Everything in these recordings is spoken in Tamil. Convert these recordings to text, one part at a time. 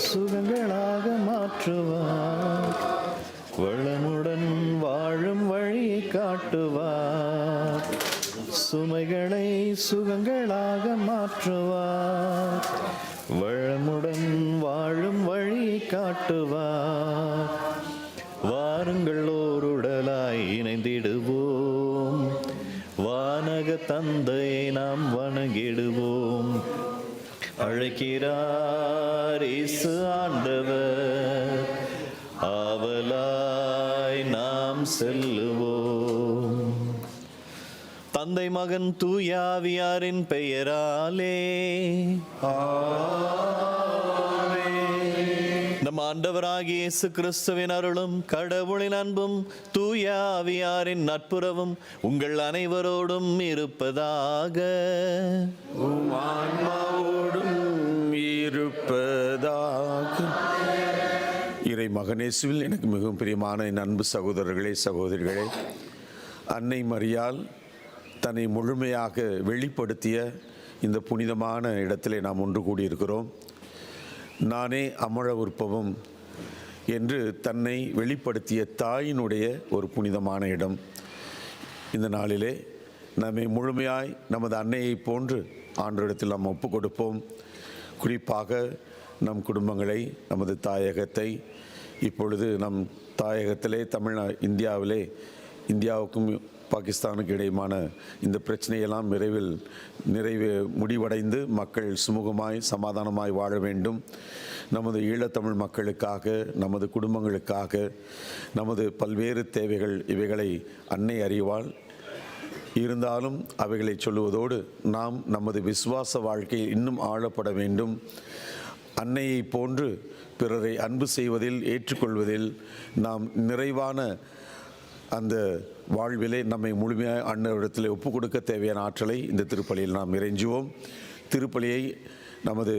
சுகங்களாக மாற்றுவார், வளமுடன் வாழும் வழியை காட்டுவார். சுமைகளை சுகங்களாக மாற்றுவார், வளமுடன் வாழும் வழியை காட்டுவார். வாருங்கள் ஓருடலாய் இணைந்திடுவோம், வானக தந்தையை நாம் வணங்கிடுவோம். அழைக்கிறார் இயேசு ஆண்டவர், ஆவலாய் நாம் செல்லுவோம். தந்தை மகன் தூய ஆவியாரின் பெயராலே நம் ஆண்டவராகிய இயேசு கிறிஸ்துவின் அருளும் கடவுளின் அன்பும் தூய ஆவியாரின் நட்புறவும் உங்கள் அனைவரோடும் இருப்பதாக. இறை மகனேசுவில் எனக்கு மிகவும் பிரியமான என் அன்பு சகோதரர்களே, சகோதரிகளே, அன்னை மரியாள் தன்னை முழுமையாக வெளிப்படுத்திய இந்த புனிதமான இடத்திலே நாம் ஒன்று கூடியிருக்கிறோம். நானே அமர உற்பவம் என்று தன்னை வெளிப்படுத்திய தாயினுடைய ஒரு புனிதமான இடம். இந்த நாளிலே நம்மை முழுமையாய் நமது அன்னையை போன்று ஆண்டவரிடத்தில் நாம் ஒப்பு கொடுப்போம். குறிப்பாக நம் குடும்பங்களை, நமது தாயகத்தை, இப்பொழுது நம் தாயகத்திலே இந்தியாவுக்கும் பாகிஸ்தானுக்கு இடையுமான இந்த பிரச்சனையெல்லாம் முடிவடைந்து மக்கள் சுமூகமாய் சமாதானமாய் வாழ வேண்டும். நமது ஈழத்தமிழ் மக்களுக்காக, நமது குடும்பங்களுக்காக, நமது பல்வேறு தேவைகள் இவைகளை அன்னை அறிவாள். இருந்தாலும் அவைகளை சொல்லுவதோடு நாம் நமது விசுவாச வாழ்க்கையில் இன்னும் ஆழப்பட வேண்டும். அன்னையை போன்று பிறரை அன்பு செய்வதில், ஏற்றுக்கொள்வதில் நாம் நிறைவான அந்த வாழ்விலே நம்மை முழுமையாக அன்னையிடத்தில் ஒப்பு கொடுக்க தேவையான ஆற்றலை இந்த திருப்பலியில் நாம் இறைஞ்சுவோம். திருப்பலியை நமது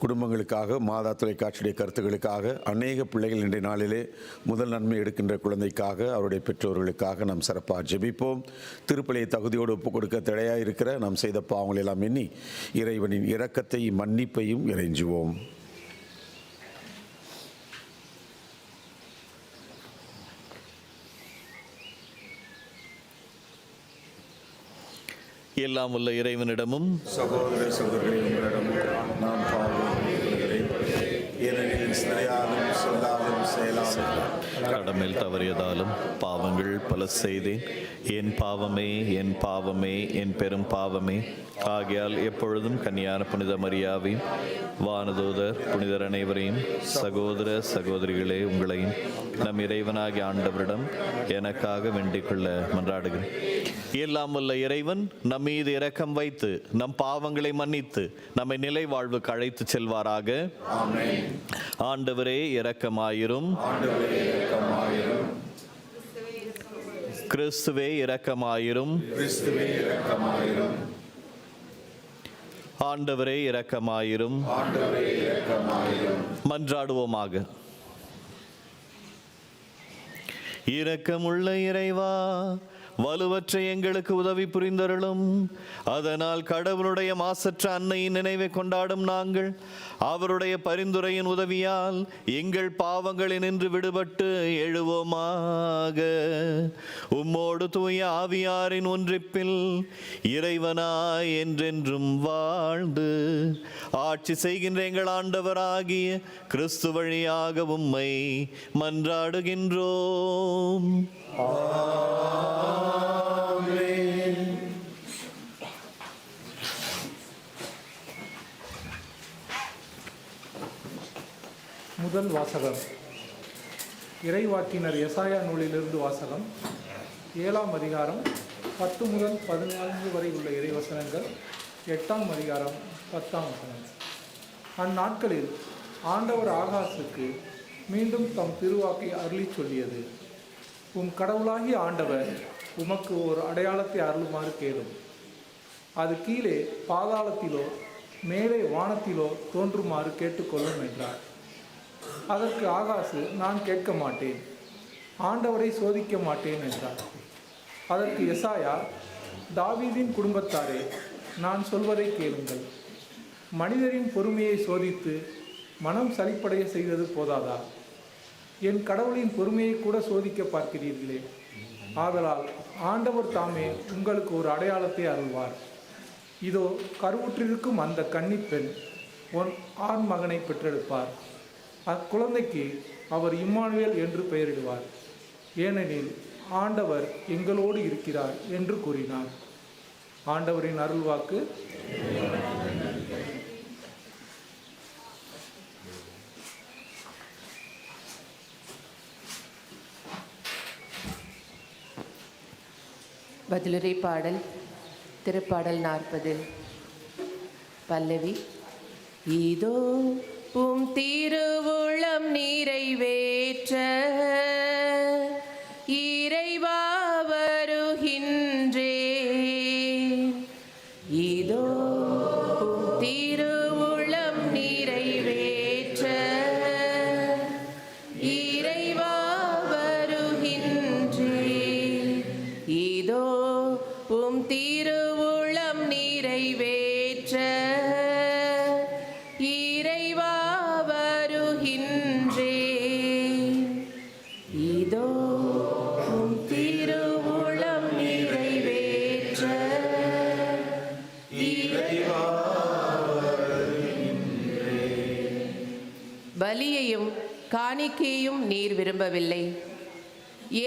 குடும்பங்களுக்காக, மாதா தொலைக்காட்சியுடைய கருத்துக்களுக்காக, அநேக பிள்ளைகள் இன்றைய நாளிலே முதல் நன்மை எடுக்கின்ற குழந்தைக்காக, அவருடைய பெற்றோர்களுக்காக நாம் சிறப்பாக ஜெபிப்போம். திருப்பலியை தகுதியோடு ஒப்பு கொடுக்க தடையாக இருக்கிற நாம் செய்த பாவங்களை எல்லாம் எண்ணி இறைவனின் இரக்கத்தையும் மன்னிப்பையும் இறைஞ்சுவோம். எல்லாம் உள்ள இறைவனிடமும் சகோதர சகோதரிகளிடமும் நான் பாவம் சொல்லாலும் செயலாலும் கடமையில் தவறியதாலும் பாவங்கள் பல செய்தேன். என் பாவமே, என் பாவமே, என் பெரும் பாவமே. ஆகையால் எப்பொழுதும் கன்னியான புனித மரியாவையும், வானதூதர் புனிதர் அனைவரையும், சகோதர சகோதரிகளே உங்களையும் நம் இறைவனாகிய ஆண்டவரிடம் எனக்காக வேண்டிக் கொள்ள மன்றாடுகிறேன். எல்லாம் வல்ல இறைவன் நம் மீது இரக்கம் வைத்து நம் பாவங்களை மன்னித்து நம்மை நிலை வாழ்வுக்கு அழைத்து செல்வாராக. ஆண்டவரே இரக்கமாயிரும். கிறிஸ்துவே இரக்கமாயிரும். ஆண்டவரே இரக்கமாயிரும். மன்றாடுவோமாக. இரக்கமுள்ள இறைவா, வலுவற்ற எங்களுக்கு உதவி புரிந்தருளும். அதனால் கடவுளுடைய மாசற்ற அன்னையின் நினைவை கொண்டாடும் நாங்கள் அவருடைய பரிந்துரையின் உதவியால் எங்கள் பாவங்களினின்று விடுபட்டு எழுவோமாக. உம்மோடு தூய ஆவியாரின் ஒன்றிப்பில் இறைவனாய் என்றென்றும் வாழ்ந்து ஆட்சி செய்கின்ற எங்கள் ஆண்டவராகிய கிறிஸ்து வழியாக உம்மை மன்றாடுகின்றோம். முதல் வாசகம். இறைவாக்கினர் எசாயா நூலிலிருந்து வாசகம். 7ஆம் அதிகாரம் 10 முதல் 14 வரை உள்ள இறைவசனங்கள். 8ஆம் அதிகாரம் 10ஆம் வசனம். அந்நாட்களில் ஆண்டவர் ஆகாசுக்கு மீண்டும் தம் திருவாக்கை அருளி சொல்லியது: உம் கடவுளாகிய ஆண்டவர் உமக்கு ஒரு அடையாளத்தை அருளுமாறு கேளும். அது கீழே பாதாளத்திலோ மேலே வானத்திலோ தோன்றுமாறு கேட்டுக்கொள்ளும் என்றார். அதற்கு ஆகாசு, நான் கேட்க மாட்டேன், ஆண்டவரை சோதிக்க மாட்டேன் என்றார். அதற்கு எசாயா, தாவீதின் குடும்பத்தாரே, நான் சொல்வதை கேளுங்கள். மனிதரின் பொறுமையை சோதித்து மனம் சலிப்படைய செய்தது போதாதா? என் கடவுளின் பொறுமையை கூட சோதிக்க பார்க்கிறீர்களே. ஆதலால் ஆண்டவர் தாமே உங்களுக்கு ஒரு அடையாளத்தை அருள்வார். இதோ, கருவுற்றிருக்கும் அந்த கன்னிப்பெண் ஆண் மகனை பெற்றெடுப்பார். அக்குழந்தைக்கு அவர் இம்மானுவேல் என்று பெயரிடுவார். ஏனெனில் ஆண்டவர் எங்களோடு இருக்கிறார் என்று கூறினார். ஆண்டவரின் அருள்வாக்கு. பதிலுரை பாடல். திருப்பாடல் 40. பல்லவி. இதோ உம் திருவுளம் நிறைவேற்ற இறைவா வருகின்றேன். இதோ உம் திருவுளம் நிறைவேற்ற இறைவா வருகின்றேன். இதோ உம் திருவுளம் நிறைவேற்ற இறைவா வருகின்றேன். இதோ உம் திருவுளம் நிறைவேற்ற இறைவா வருகின்றேன். பலியையும் காணிக்கையும் நீர் விரும்பவில்லை.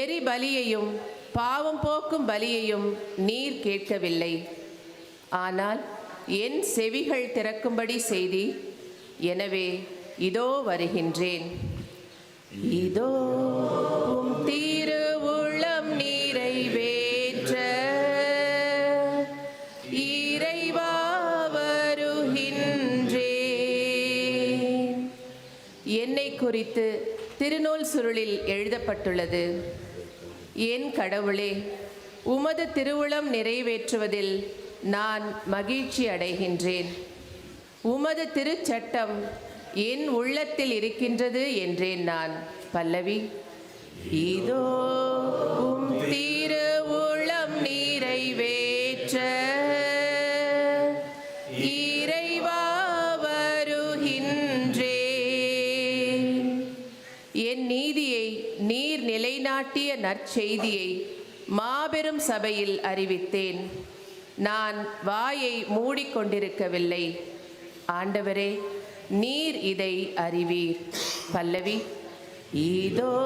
எரி பலியையும் பாவம் போக்கும் பலியையும் நீர் கேட்கவில்லை. ஆனால் என் செவிகள் திறக்கும்படி செய்தி. எனவே இதோ வருகின்றேன். இதோ உம் திருவுளம் நிறைவேற்ற இறைவா வருகின்றேன். என்னை குறித்து திருநூல் சுருளில் எழுதப்பட்டுள்ளது: என் கடவுளே, உமது திருவுளம் நிறைவேற்றுவதில் நான் மகிழ்ச்சி அடைகின்றேன். உமது திருச்சட்டம் என் உள்ளத்தில் இருக்கின்றது என்றேன் நான். பல்லவி. இதோ உம் திருவுளம் நிறைவேற்ற இறைவா வருகின்றேன். என் நீதியை நீர் நிலைநாட்டிய நற்செய்தியை மாபெரும் சபையில் அறிவித்தேன். நான் வாயை மூடிக்கொண்டிருக்கவில்லை. ஆண்டவரே, நீர் இதை அறிவீர். பல்லவி. இதோ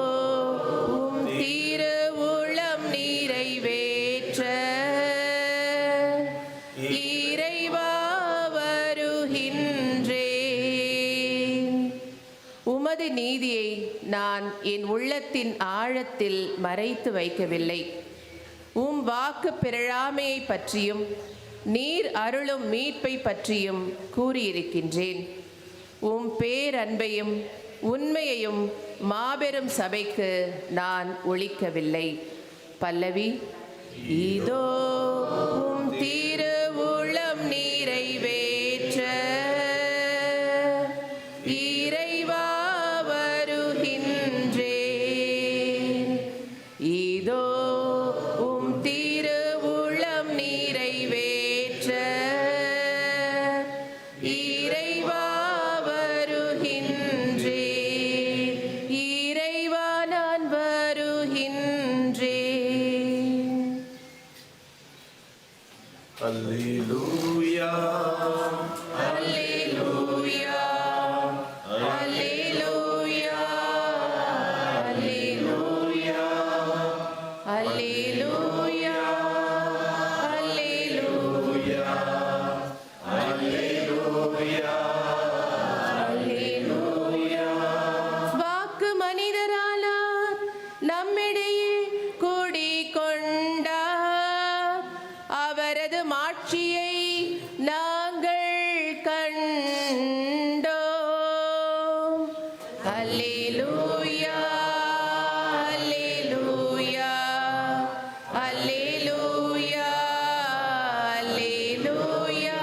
உம் திருவுளம் நிறைவேற்ற இறைவா வருகின்றேன். உமது நீதியை நான் என் உள்ளத்தின் ஆழத்தில் மறைத்து வைக்கவில்லை. உம் வாக்கு பிறழாமையை பற்றியும் நீர் அருளும் மீட்பை பற்றியும் கூறியிருக்கின்றேன். உம் பேரன்பையும் உண்மையையும் மாபெரும் சபைக்கு நான் ஒளிக்கவில்லை. பல்லவி. இதோ உம் திருவுளம் நிறைவேற்ற இறைவா வருகின்றேன். இதோ உம் அல்லேலூயா அல்லேலூயா அல்லேலூயா அல்லேலூயா.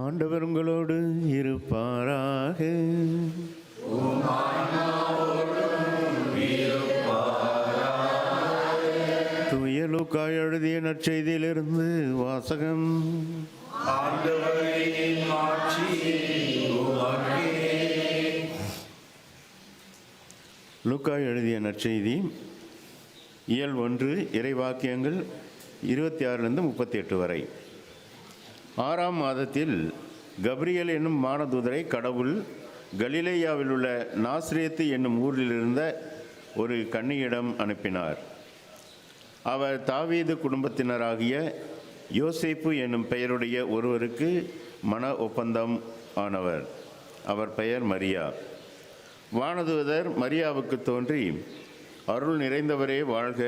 ஆண்டவர் உங்களோடு இருப்பாராக. தூய லூக்கா எழுதிய நற்செய்தியிலிருந்து வாசகம். லூக்கா எழுதிய நற்செய்தி இயல் 1 இறைவாக்கியங்கள் 26 38 வரை. 6ஆம் மாதத்தில் கப்ரியேல் என்னும் வானதூதரை கடவுள் கலிலேயாவில் உள்ள நாசரேத்து என்னும் ஊரில் இருந்த ஒரு கன்னியிடம் அனுப்பினார். அவர் தாவீது குடும்பத்தினராகிய யோசேப்பு என்னும் பெயருடைய ஒருவருக்கு மன ஒப்பந்தம் ஆனவர். அவர் பெயர் மரியா. வானதூதர் மரியாவுக்கு தோன்றி, அருள் நிறைந்தவரே வாழ்க,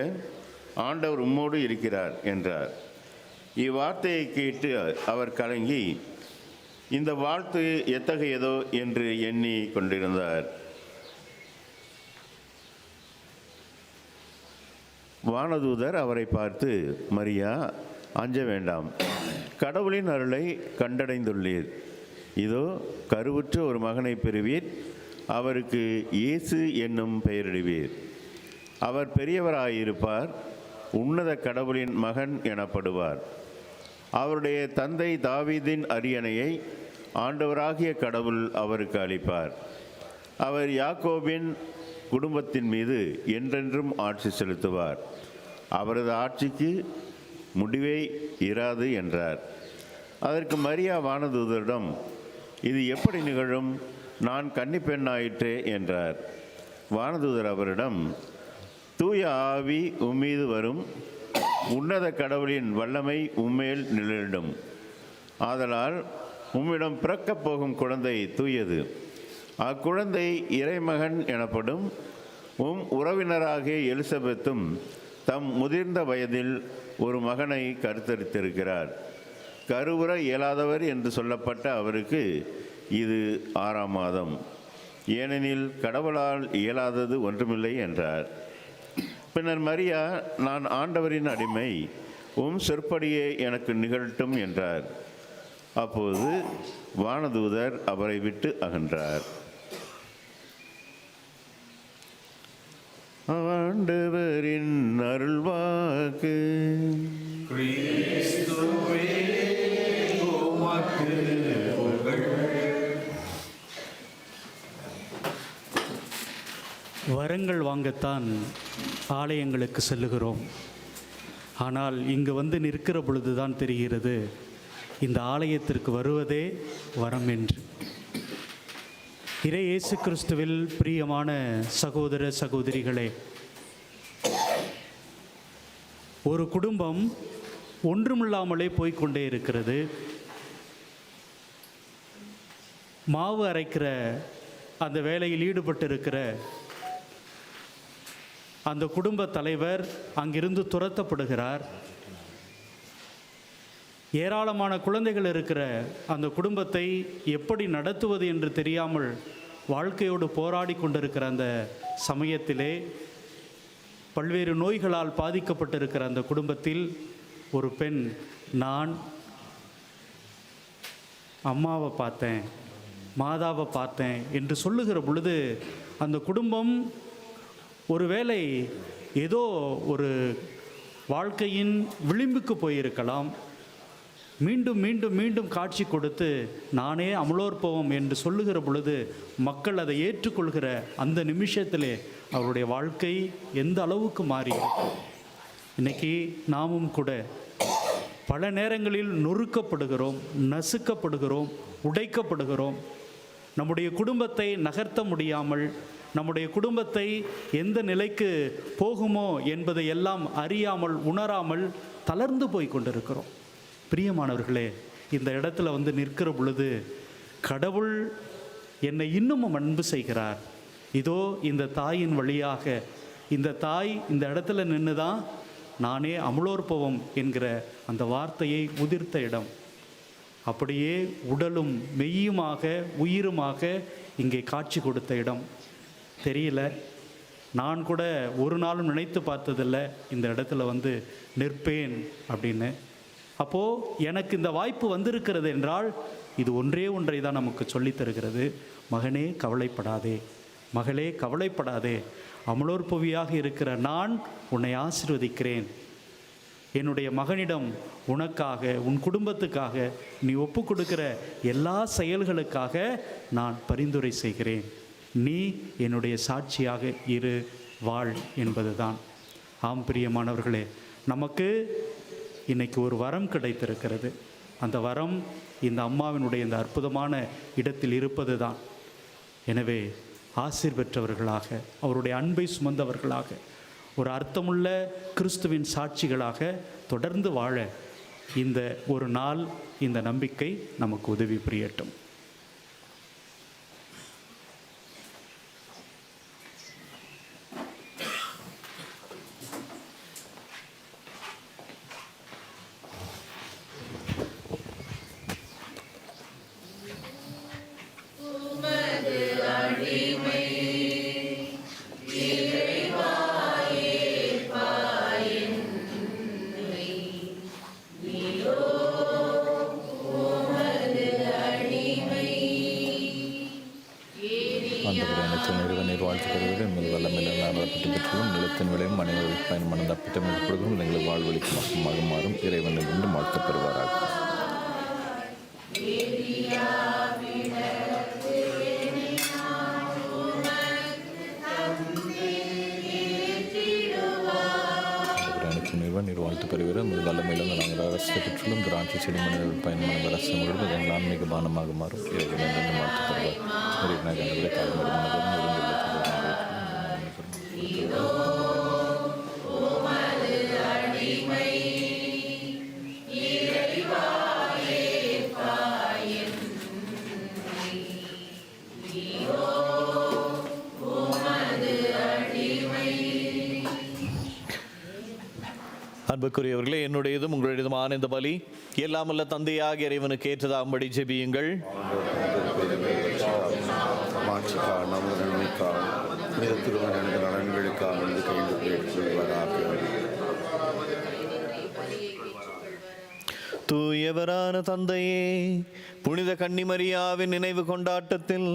ஆண்டவர் உம்மோடு இருக்கிறார் என்றார். இவ்வார்த்தையை கேட்டு அவர் கலங்கி, இந்த வாழ்த்து எத்தகையதோ என்று எண்ணி கொண்டிருந்தார். வானதூதர் அவரை பார்த்து, மரியா, அஞ்ச வேண்டாம், கடவுளின் அருளை கண்டடைந்துள்ளீர். இதோ கருவுற்ற ஒரு மகனை பெறுவீர், அவருக்கு இயேசு என்னும் பெயரிடுவீர். அவர் பெரியவராயிருப்பார், உன்னத கடவுளின் மகன் எனப்படுவார். அவருடைய தந்தை தாவீதின் அரியணையை ஆண்டவராகிய கடவுள் அவருக்கு அளிப்பார். அவர் யாக்கோபின் குடும்பத்தின் மீது என்றென்றும் ஆட்சி செலுத்துவார். அவரது ஆட்சிக்கு முடிவே இராது என்றார். அதற்கு மரியா வானதூதரிடம், இது எப்படி நிகழும்? நான் கன்னிப்பெண்ணாயிற்றே என்றார். வானதூதர் அவரிடம், தூய ஆவி உம்மீது வரும், உன்னத கடவுளின் வல்லமை உம்மேல் நிழலிடும். ஆதலால் உம்மிடம் பிறக்கப் போகும் குழந்தை தூயது. அக்குழந்தை இறைமகன் எனப்படும். உறவினராகிய எலிசபெத்தும் தம் முதிர்ந்த வயதில் ஒரு மகனை கருத்தரித்திருக்கிறார். கருவுற இயலாதவர் என்று சொல்லப்பட்ட அவருக்கு இது 6ஆம் மாதம். ஏனெனில் கடவுளால் இயலாதது ஒன்றுமில்லை என்றார். பின்னர் மரியா, நான் ஆண்டவரின் அடிமை, சொற்படியே எனக்கு நிகழட்டும் என்றார். அப்போது வானதூதர் அவரை விட்டு அகன்றார். ஆண்டவரின் அருள்வாக்கு. வரங்கள் வாங்கத்தான் ஆலயங்களுக்கு செல்லுகிறோம். ஆனால் இங்கு வந்து நிற்கிற பொழுதுதான் தெரிகிறது இந்த ஆலயத்திற்கு வருவதே வரம் என்று. இறை இயேசு கிறிஸ்துவில் பிரியமான சகோதர சகோதரிகளே, ஒரு குடும்பம் ஒன்றுமில்லாமலே போய்கொண்டே இருக்கிறது. மாவு அரைக்கிற அந்த வேலையில் ஈடுபட்டிருக்கிற அந்த குடும்ப தலைவர் அங்கிருந்து துரத்தப்படுகிறார். ஏராளமான குழந்தைகள் இருக்கிற அந்த குடும்பத்தை எப்படி நடத்துவது என்று தெரியாமல் வாழ்க்கையோடு போராடி கொண்டிருக்கிற அந்த சமயத்திலே பல்வேறு நோய்களால் பாதிக்கப்பட்டிருக்கிற அந்த குடும்பத்தில் ஒரு பெண், நான் அம்மாவை பார்த்தேன், மாதாவை பார்த்தேன் என்று சொல்லுகிற பொழுது அந்த குடும்பம் ஒருவேளை ஏதோ ஒரு வாழ்க்கையின் விளிம்புக்கு போயிருக்கலாம். மீண்டும் மீண்டும் மீண்டும் காட்சி கொடுத்து நானே அமலோற்பவம் என்று சொல்லுகிற பொழுது மக்கள் அதை ஏற்றுக்கொள்கிற அந்த நிமிஷத்திலே அவருடைய வாழ்க்கை எந்த அளவுக்கு மாறி இருக்கும். இன்னைக்கு நாமும் கூட பல நேரங்களில் நொறுக்கப்படுகிறோம், நசுக்கப்படுகிறோம், உடைக்கப்படுகிறோம். நம்முடைய குடும்பத்தை நகர்த்த முடியாமல், நம்முடைய குடும்பத்தை எந்த நிலைக்கு போகுமோ என்பதை எல்லாம் அறியாமல், உணராமல் தளர்ந்து போய் கொண்டிருக்கிறோம். பிரியமானவர்களே, இந்த இடத்துல வந்து நிற்கிற பொழுது கடவுள் என்னை இன்னமும் அன்பு செய்கிறார், இதோ இந்த தாயின் வழியாக, இந்த தாய் இந்த இடத்துல நின்று தான் நானே அமலோற்பவம் என்கிற அந்த வார்த்தையை உதிர்த்த இடம். அப்படியே உடலும் மெய்யுமாக உயிருமாக இங்கே காட்சி கொடுத்த இடம். தெரியல, நான் கூட ஒரு நாளும் நினைத்து பார்த்ததில்லை இந்த இடத்துல வந்து நிற்பேன் அப்படின்னு. அப்போது எனக்கு இந்த வாய்ப்பு வந்திருக்கிறது என்றால் இது ஒன்றே ஒன்றை தான் நமக்கு சொல்லித் தருகிறது. மகனே கவலைப்படாதே, மகளே கவலைப்படாதே, அமலோற்பவியாக இருக்கிற நான் உன்னை ஆசீர்வதிக்கிறேன். என்னுடைய மகனிடம் உனக்காக, உன் குடும்பத்துக்காக, நீ ஒப்பு கொடுக்கிற எல்லா செயல்களுக்காக நான் பரிந்துரை செய்கிறேன். நீ என்னுடைய சாட்சியாக இரு, வாழ் என்பது தான். ஆம் பிரியமானவர்களே, நமக்கு இன்னைக்கு ஒரு வரம் கிடைத்திருக்கிறது. அந்த வரம் இந்த அம்மாவினுடைய இந்த அற்புதமான இடத்தில் இருப்பது தான். எனவே ஆசீர் பெற்றவர்களாக, அவருடைய அன்பை சுமந்தவர்களாக, ஒரு அர்த்தமுள்ள கிறிஸ்துவின் சாட்சிகளாக தொடர்ந்து வாழ இந்த ஒரு நாள், இந்த நம்பிக்கை நமக்கு உதவி புரியட்டும். நிலத்தின் விளையும் மனிதர்கள் பயணமான தப்பித்தமிழ் கொடுக்கும் எங்களுக்கு வாழ்வழிக்கும் மக்கமாக மாறும் இறைவனிலிருந்து வாழ்த்து பெறுவாராக. நீர் வாழ்த்து பெறுகிற முதல் வல்லமையிலிருந்து நாங்கள் அரசு பெற்றுள்ளும் திராட்சை செடி மனிதர்கள் பயணமான அரசு முழுவதும் எங்கள் ஆன்மீக பானமாக மாறும் இறைவனிலிருந்து வாழ்த்து பெறுவார். அன்புக்குரியவர்களே, என்னுடையதும் உங்களுடையதுமான இந்த பலி எல்லாமல்ல தந்தையாக இறைவனுக்கு ஏற்றதாகும்படி ஜெபியுங்கள். தூயவரான தந்தையே, புனித கன்னிமரியாவின் நினைவு கொண்டாட்டத்தில்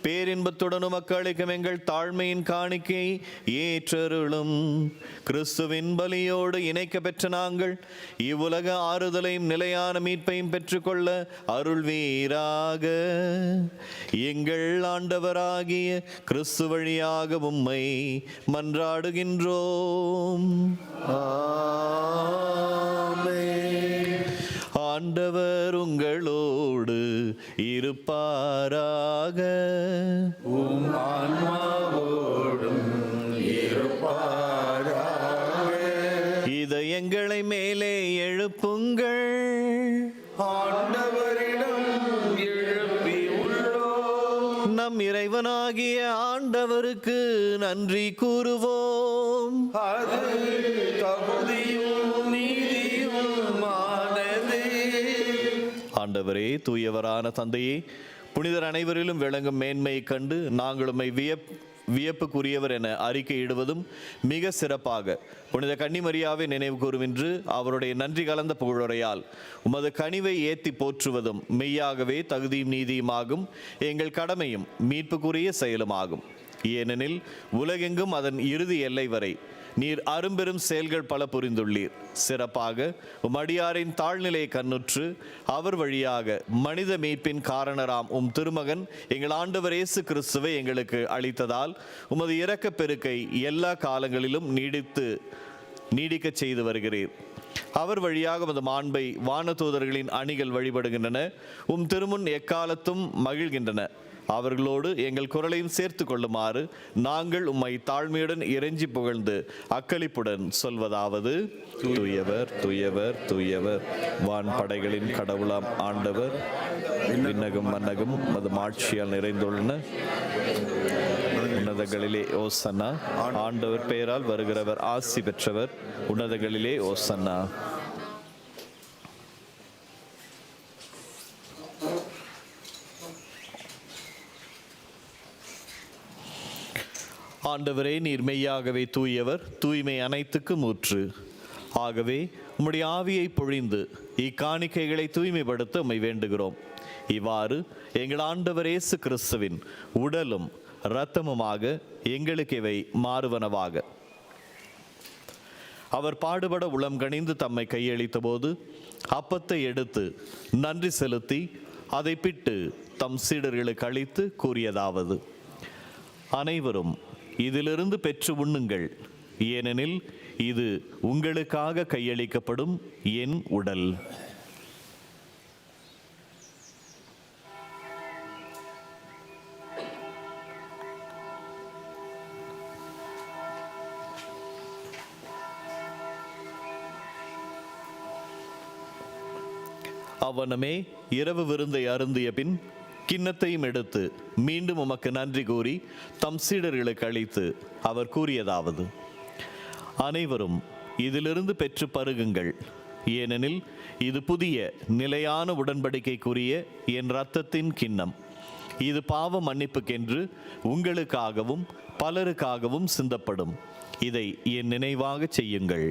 பேரின்பத்துடனும் மக்களுக்கும் எங்கள் தாழ்மையின் காணிக்கை ஏற்றருளும். கிறிஸ்துவின் பலியோடு இணைக்க பெற்ற நாங்கள் இவ்வுலக ஆறுதலையும் நிலையான மீட்பையும் பெற்றுக்கொள்ள அருள்வீராக. எங்கள் ஆண்டவராகிய கிறிஸ்து வழியாக உம்மை மன்றாடுகின்றோம். ஆண்டவர் உங்களோடு இருப்பாராக. உம் ஆன்மாவோடும் இருப்பாராக. இதயங்களை மேலே எழுப்புங்கள். ஆண்டவரிடம் எழுப்பி உள்ளோம். நம் இறைவனாகிய ஆண்டவருக்கு நன்றி கூறுவோம். அது தகுதியும் நீதியுமானதே. ஆண்டவரே, தூயவரான தந்தையே, புனிதர் அனைவரிலும் விளங்கும் மேன்மையை கண்டு நாங்கள் உம்மை வியப்புக்குரியவர் என அறிக்கையிடுவதும் மிக சிறப்பாக புனித கன்னிமரியாவை நினைவு கூறுவின்று அவருடைய நன்றி கலந்த புகழுரையால் உமது கனிவை ஏத்தி போற்றுவதும் மெய்யாகவே தகுதியும் நீதியுமாகும், எங்கள் கடமையும் மீட்புக்குரிய செயலுமாகும். ஏனெனில் உலகெங்கும் அதன் இறுதி எல்லை வரை நீர் அரும்பெரும் செயல்கள் பல புரிந்துள்ளீர். சிறப்பாக உம் அடியாரின் தாழ்நிலையை கண்ணுற்று அவர் வழியாக மனித மீட்பின் காரணராம் உம் திருமகன் எங்கள் ஆண்டவர் இயேசு கிறிஸ்துவை எங்களுக்கு அளித்ததால் உமது இரக்கப் பெருக்கை எல்லா காலங்களிலும் நீடிக்க செய்து வருகிறீர். அவர் வழியாக உமது மாண்பை வானதூதர்களின் அணிகள் வழிபடுகின்றன. உம் திருமுன் எக்காலத்தும் மகிழ்கின்றன. அவர்களோடு எங்கள் குரலையும் சேர்த்து கொள்ளுமாறு நாங்கள் உம்மை தாழ்மையுடன் இறைஞ்சி புகழ்ந்து அக்களிப்புடன் சொல்வதாவது: தூயவர் தூயவர் தூயவர், வான் படைகளின் கடவுளாம் ஆண்டவர், விண்ணகம் மன்னகம் அது மாட்சியால் நிறைந்துள்ளன. உன்னத உன்னதங்களிலே ஓசன்னா. ஆண்டவர் பெயரால் வருகிறவர் ஆசி பெற்றவர். உன்னதங்களிலே ஓசன்னா. ஆண்டவரே, நீர் மெய்யாகவே தூயவர், தூய்மை அனைத்துக்கும் ஊற்று. ஆகவே உம்முடைய ஆவியை பொழிந்து இக்காணிக்கைகளை தூய்மைப்படுத்த உம்மை வேண்டுகிறோம். இவ்வாறு எங்கள் ஆண்டவர் இயேசு கிறிஸ்துவின் உடலும் இரத்தமுமாக எங்களுக்கு இவை மாறுவனவாக. அவர் பாடுபட உளம் கனிந்து தம்மை கையளித்த போது அப்பத்தை எடுத்து நன்றி செலுத்தி அதை பிட்டு தம் சீடர்களுக்கு அளித்து கூறியதாவது: அனைவரும் இதிலிருந்து பெற்று உண்ணுங்கள், ஏனெனில் இது உங்களுக்காக கையளிக்கப்படும் என் உடல். அவனமே இரவு விருந்தை அருந்திய பின் கிண்ணத்தையும் எடுத்து மீண்டும் உமக்கு நன்றி கூறி தம் சீடர்களுக்கு அளித்து அவர் கூறியதாவது: அனைவரும் இதிலிருந்து பெற்று பருகுங்கள், ஏனெனில் இது புதிய நிலையான உடன்படிக்கைக்குரிய என் இரத்தத்தின் கிண்ணம். இது பாவ மன்னிப்புக்கென்று உங்களுக்காகவும் பலருக்காகவும் சிந்தப்படும். இதை என் நினைவாக செய்யுங்கள்.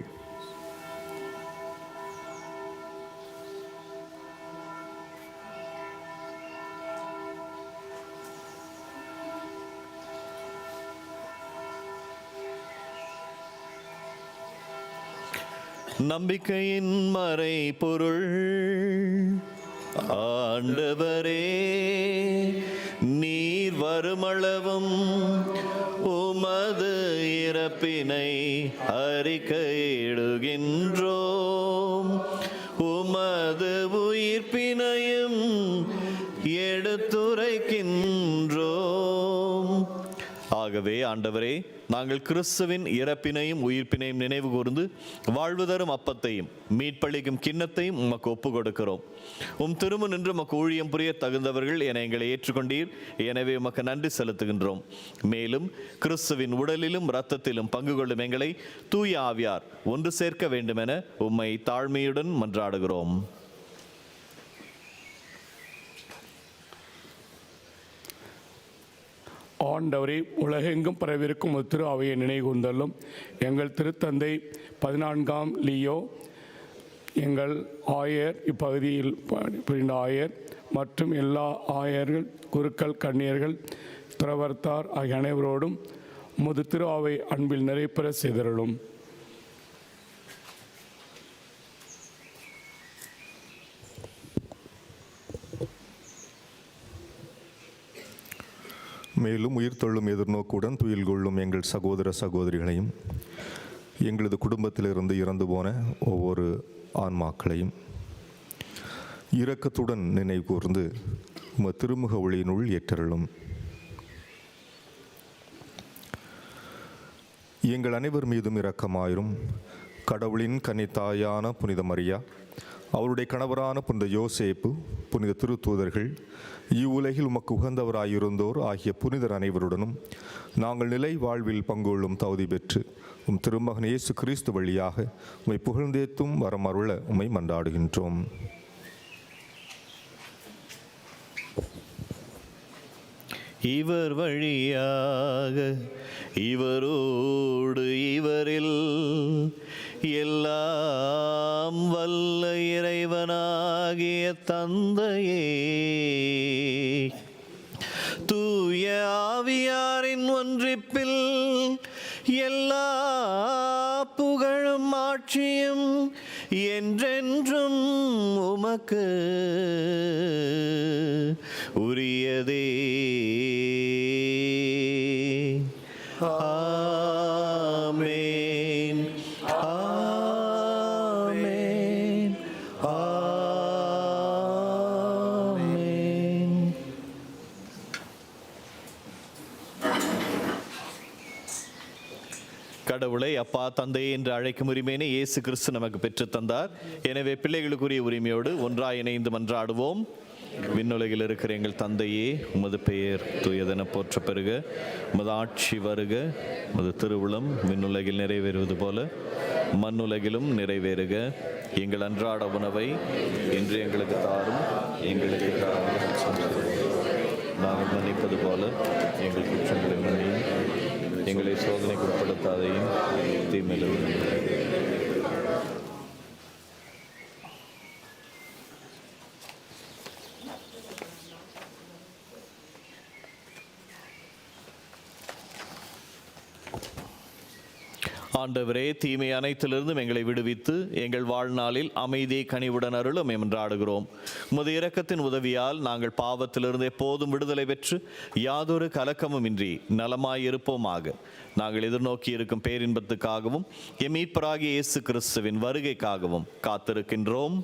நம்பிக்கையின் மறை பொருள். ஆண்டவரே, நீர் வருமளவும் உமது இறப்பினை அறிக்கையிடுகின்றோம், உமது உயிர்ப்பினையும் எடுத்துரைக்கின்றோம். ஆகவே ஆண்டவரே, நாங்கள் கிறிஸ்துவின் இறப்பினையும் உயிர்ப்பினையும் நினைவு கூர்ந்து வாழ்வு தரும் அப்பத்தையும் மீட்பளிக்கும் கிண்ணத்தையும் உமக்கு ஒப்பு கொடுக்கிறோம். உம் திரும்ப நின்று உமக்கு ஊழியம் புரிய தகுந்தவர்கள் என எங்களை ஏற்றுக்கொண்டீர். எனவே உமக்கு நன்றி செலுத்துகின்றோம். மேலும் கிறிஸ்துவின் உடலிலும் இரத்தத்திலும் பங்கு கொள்ளும் எங்களை தூய ஆவியார் ஒன்று சேர்க்க வேண்டுமென உம்மை தாழ்மையுடன் மன்றாடுகிறோம். ஆண்டவரை, உலகெங்கும் பரவிருக்கும் ஒரு திரு அவையை நினைகூர்ந்தள்ளும். எங்கள் திருத்தந்தை 14ஆம் லியோ, எங்கள் ஆயர், இப்பகுதியில் புரிந்த ஆயர் மற்றும் எல்லா ஆயர்கள், குருக்கள், கன்னியர்கள், துறவர்த்தார் ஆகிய அனைவரோடும் உமது திரு அவை அன்பில் நிறைப்பெற செய்தருளும். மேலும் உயிர்த்தெழும் எதிர்நோக்குடன் துயில் கொள்ளும் எங்கள் சகோதர சகோதரிகளையும், எங்களது குடும்பத்திலிருந்து இறந்து போன ஒவ்வொரு ஆன்மாக்களையும் இரக்கத்துடன் நினைவு கூர்ந்து உமது திருமுக ஒளியினுள் ஏற்றருளும். எங்கள் அனைவர் மீதும் இரக்கமாயிரும். கடவுளின் கன்னித்தாயான புனித மரியா, அவருடைய கணவரான புனித யோசேப்பு, புனித திருத்தூதர்கள், இவ்வுலகில் உமக்கு உகந்தவராயிருந்தோர் ஆகிய புனிதர் அனைவருடனும் நாங்கள் நிலை வாழ்வில் பங்கொள்ளும் தகுதி பெற்று உம் திருமகன் இயேசு கிறிஸ்து வழியாக உம்மை புகழ்ந்தேத்தும் வரம் அருள உம்மை மன்றாடுகின்றோம். இவர் வழியாக இவரோடு இவரில் எல்லாம் வல்ல இறைவனாகிய தந்தையே, தூய ஆவியாரின் ஒன்றிப்பில் எல்லா புகழும் ஆட்சியும் என்றென்றும் உமக்கு உரியதே. ஆமென், ஆமென், ஆமென். கடவுளை அப்பா, தந்தை என்று அழைக்கும் உரிமையினை இயேசு கிறிஸ்து நமக்கு பெற்று தந்தார். எனவே பிள்ளைகளுக்குரிய உரிமையோடு ஒன்றாய் இணைந்து மன்றாடுவோம். விண்ணுலகில் இருக்கிற எங்கள் தந்தையே, உமது பெயர் தூயதென போற்ற பெறுக. உமது ஆட்சி வருக. உமது திருவுளம் விண்ணுலகில் நிறைவேறுவது போல மண்ணுலகிலும் நிறைவேறுக. எங்கள் அன்றாட உணவை இன்று எங்களுக்கு தாரும். எங்களுக்கு நாங்கள் மன்னிப்பது போல எங்கள் குற்றங்களை மன்னியும். எங்களை சோதனைக்கு உட்படுத்தாதையும் தீமையிலிருந்து ஆண்டவரே, தீமை அனைத்திலிருந்தும் எங்களை விடுவித்து எங்கள் வாழ்நாளில் அமைதியை கனிவுடன் அருளும் என்றாடுகிறோம். உமது இரக்கத்தின் உதவியால் நாங்கள் பாவத்திலிருந்து எப்போதும் விடுதலை பெற்று யாதொரு கலக்கமும் இன்றி நலமாயிருப்போமாக. நாங்கள் எதிர்நோக்கி இருக்கும் பேரின்பத்துக்காகவும் எம் மீட்பராகிய இயேசு கிறிஸ்துவின் வருகைக்காகவும் காத்திருக்கின்றோம்.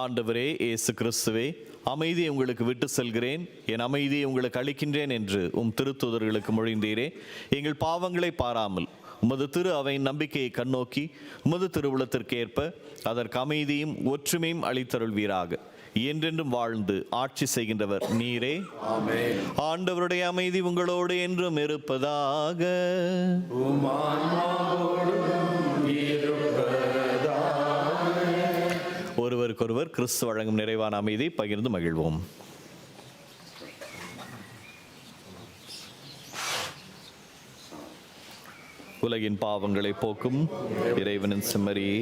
ஆண்டவரே இயேசு கிறிஸ்துவே, அமைதியை உங்களுக்கு விட்டு செல்கிறேன், என் அமைதியை உங்களுக்கு அளிக்கின்றேன் என்று உம் திருத்தூதர்களுக்கு மொழிந்தீரே. எங்கள் பாவங்களை பாராமல் உமது திரு அவையின் நம்பிக்கையை கண்ணோக்கி உமது திருவுளத்திற்கு ஏற்ப அதற்கு அமைதியும் ஒற்றுமையும் அளித்தருள்வீராக. என்றென்றும் வாழ்ந்து ஆட்சி செய்கின்றவர் நீரே. ஆண்டவருடைய அமைதி உங்களோடு என்றும் இருப்பதாக. ஒருவருக்கொருவர் கிறிஸ்து வழங்கும் நிறைவான அமைதியை பகிர்ந்து மகிழ்வோம். உலகின் பாவங்களை போக்கும் இறைவனின் செம்மறியே,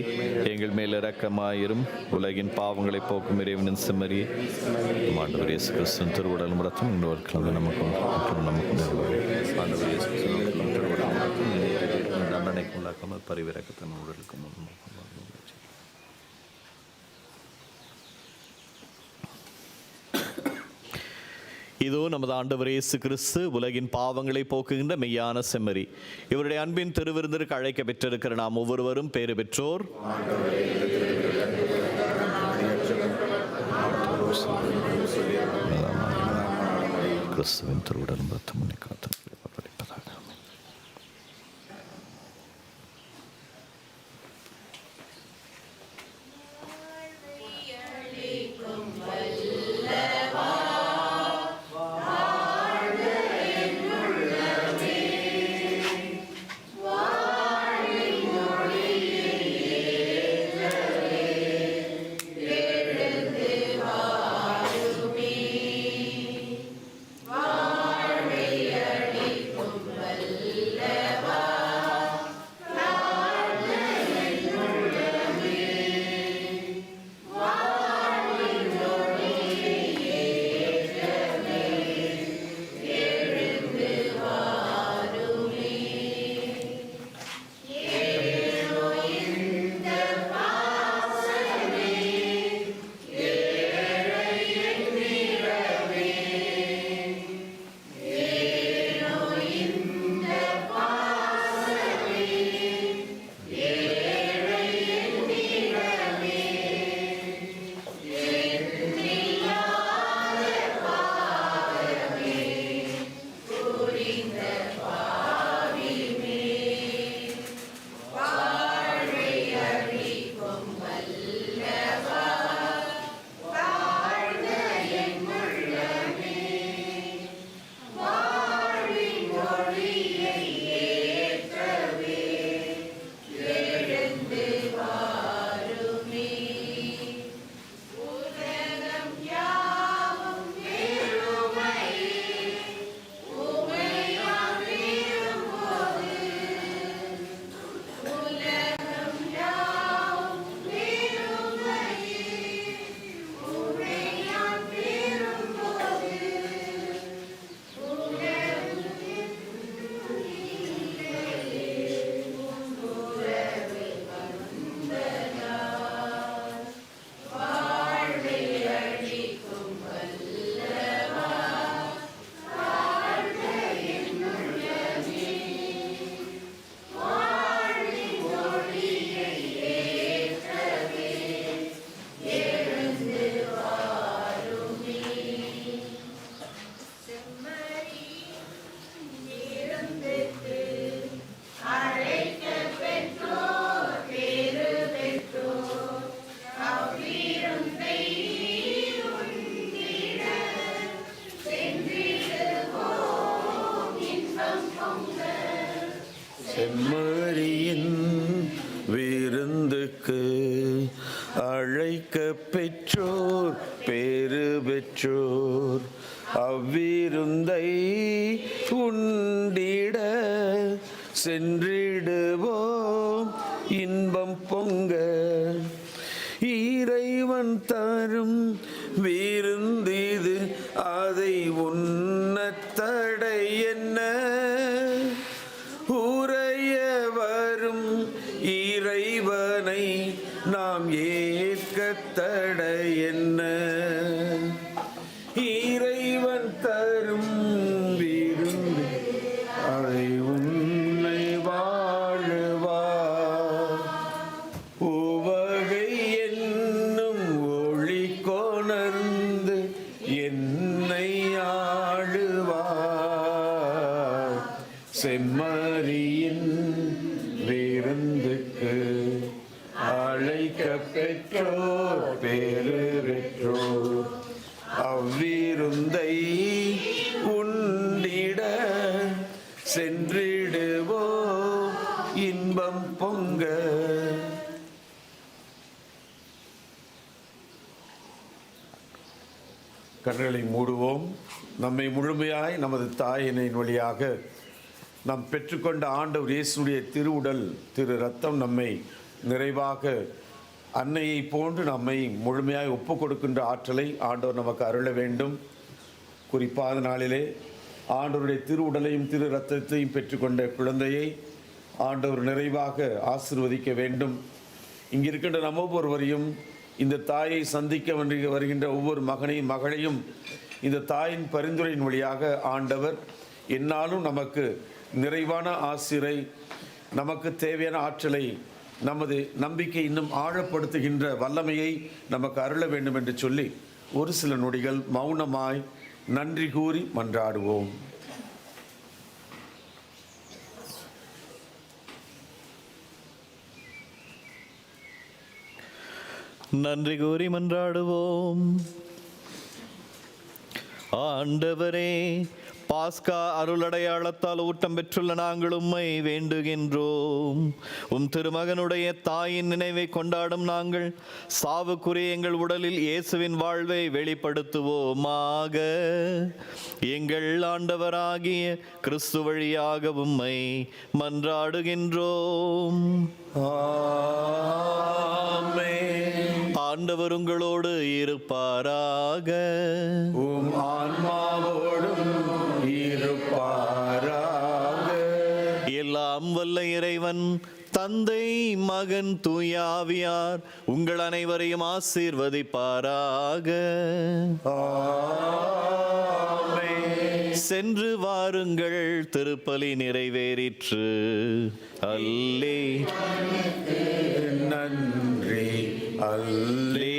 எங்கள் மேல் இரக்கமாயிரும். உலகின் பாவங்களை போக்கும் இறைவனின் செம்மறியே, ஆண்டவர் இயேசு கிறிஸ்துவின் திருவுடலும் இரத்தமும் இன்னொரு கிழமை நமக்கும் ஆண்டவர் இயேசு கிறிஸ்துவின் திருவுடலும் இரத்தமும் தண்டனைக்கு உள்ளாக்காமல் பரிவிறக்கத்தின் உடலுக்கு முன் இதோ நமது ஆண்டவர் இயேசு கிறிஸ்து உலகின் பாவங்களை போக்குகின்ற மெய்யான செம்மறி. இவருடைய அன்பின் திருவிருந்திற்கு அழைக்க பெற்றிருக்கிற நாம் ஒவ்வொருவரும் பேறு பெற்றோர். கிறிஸ்துவின் திருவுடலும் இரத்தமும் காத்து சென்றிடுவோம் இன்பம் பொங்க. இறைவன் தரும் விருந்திது, அதை உண்ணத் தடை என்ன? உறைய வரும் இறைவனை நாம் ஏற்கத் தடை என்ன? இறைவன் தரும் விருந்து, அதை உன்னை வாழுவார். உவகை என்னும் ஒளி கொணர்ந்து என்னை ஆளுவார். செம்மறியின் விருந்துக்கு அழைக்க பெற்றோர் பேறு பெற்றோர். அவ்விருந்தை உண்டிட சென்றிடுவோம் இன்பம் பொங்க. கண்களை மூடுவோம். நம்மை முழுமையாய் நமது தாயினின் வழியாக நாம் பெற்றுக்கொண்ட ஆண்டவர் இயேசுடைய திருவுடல் திரு ரத்தம் நம்மை நிறைவாக அன்னையை போன்று நம்மை முழுமையாய் ஒப்பு கொடுக்கின்ற ஆற்றலை ஆண்டவர் நமக்கு அருள வேண்டும். குறிப்பாத நாளிலே ஆண்டவருடைய திருவுடலையும் திரு ரத்தத்தையும் பெற்றுக்கொண்ட குழந்தையை ஆண்டவர் நிறைவாக ஆசீர்வதிக்க வேண்டும். இங்கே இருக்கின்ற நம்ம ஒவ்வொருவரையும், இந்த தாயை சந்திக்க வருகின்ற ஒவ்வொரு மகனையும் மகளையும் இந்த தாயின் பரிந்துரையின் வழியாக ஆண்டவர் என்னாலும் நமக்கு நிறைவான ஆசிரை, நமக்கு தேவையான ஆற்றலை, நமது நம்பிக்கை இன்னும் ஆழப்படுத்துகின்ற வல்லமையை நமக்கு அருள வேண்டும் என்று சொல்லி ஒரு சில நொடிகள் மௌனமாய் நன்றி கூறி மன்றாடுவோம். நன்றி கூறி மன்றாடுவோம். ஆண்டவரே, பாஸ்கா அருளடையாளத்தால் ஊட்டம் பெற்றுள்ள நாங்கள் உம்மை வேண்டுகின்றோம். உம் திருமகனுடைய தாயின் நினைவை கொண்டாடும் நாங்கள் சாவுக்குரிய எங்கள் உடலில் இயேசுவின் வாழ்வை வெளிப்படுத்துவோமாக. எங்கள் ஆண்டவராகிய கிறிஸ்து வழியாக உம்மை மன்றாடுகின்றோம். ஆண்டவர் உங்களோடு இருப்பாராக. உம் ஆன்மாவோடும் இருப்பாராக. எல்லாம் வல்ல இறைவன் தந்தை, மகன், தூய ஆவியார் உங்கள் அனைவரையும் ஆசீர்வதிப்பாராக. சென்று வாருங்கள், திருப்பலி நிறைவேறிற்று. அல்லே நன்றி. அல்லே